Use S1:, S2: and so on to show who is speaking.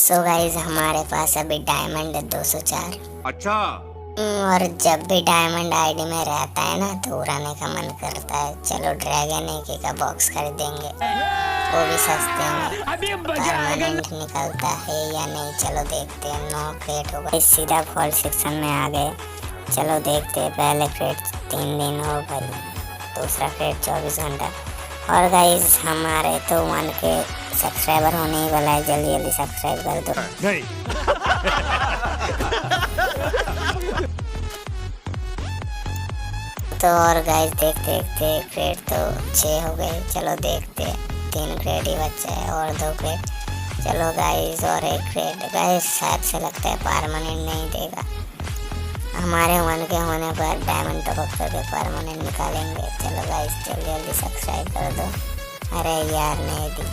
S1: So guys हमारे पास अभी diamond है 204।
S2: अच्छा।
S1: और जब भी डायमंड आईडी में रहता है ना तो उड़ाने का मन करता है। चलो ड्रैगन एक का बॉक्स खरीदेंगे, वो भी सस्ते में। परमानेंट निकलता है या नहीं चलो देखते हैं। 9 क्रेट होगा, सीधा फॉल्ट सेक्शन में आ गए। चलो देखते हैं। पहले क्रेट 3 दिन हो भाई, दूसरा क्रेट 24 घंटा। और गाइस हमारे तो 1 के सब्सक्राइबर होने ही वाला है, जल्दी जल्दी सब्सक्राइब कर दो।
S2: नहीं।
S1: तो और गाइस देखते देखते क्रेट तो 6 हो गए। चलो देखते, 3 क्रेट ही बचा है और 2 क्रेट। चलो गाइस और 1 क्रेट। गाइस शायद से लगता है परमानेंट नहीं देगा। हमारे 1 के होने पर डायमंड टॉप अप करके परमानेंट निकालेंगे। चलो गाइस जल्दी जल्दी सब्सक्राइब कर दो। अरे यार नहीं दी।